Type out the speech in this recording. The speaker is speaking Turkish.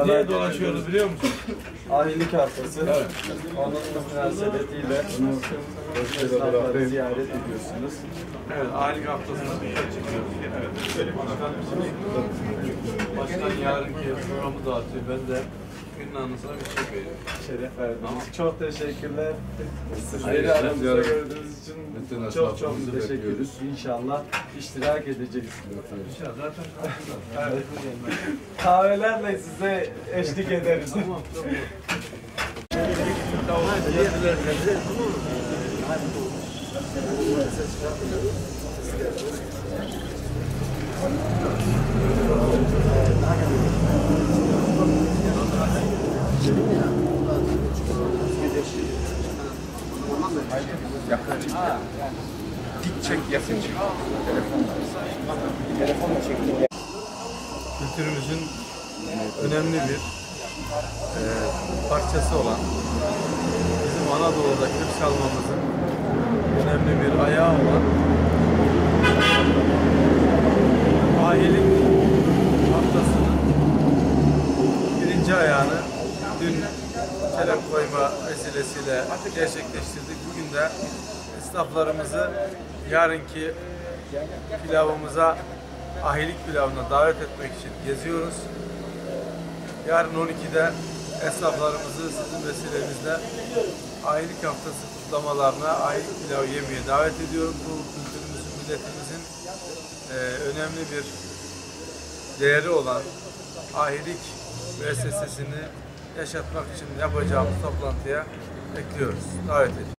Niye dolaşıyoruz biliyor musun? Ahilik haftası. Evet. Onun münasebetiyle esnafları ziyaret ediyorsunuz. Evet, ahilik haftasında dikkat çekiyoruz. Evet. Başkan yarınki programı dağıtıyor. Ben de günün anısına bir şey veriyorum. Şeref verdiniz. Çok teşekkürler. Sizleri Hayırlı aramızda işler. gördüğünüz için çok teşekkür bekliyoruz. ederiz. İnşallah iştirak edeceksiniz. İnşallah zaten Evet. Kahvelerle size eşlik ederiz. tamam. Dik çek, yakın çek. Telefonla çek. Kültürümüzün önemli bir parçası olan, bizim Anadolu'da Kürt çalmamızın önemli bir ayağı olan ahilik haftasının birinci ayağını dün çelenk koyma vesilesiyle gerçekleştirdik. Bugün de esnaflarımızı yarınki pilavımıza, ahilik pilavına davet etmek için geziyoruz. Yarın 12'de esnaflarımızı sizin vesilenizle ahilik haftası kutlamalarına, ahilik pilavı yemeye davet ediyorum. Bu kültürümüzün, milletimizin önemli bir değeri olan ahilik müessesesini yaşatmak için yapacağımız toplantıya bekliyoruz, davet ediyoruz.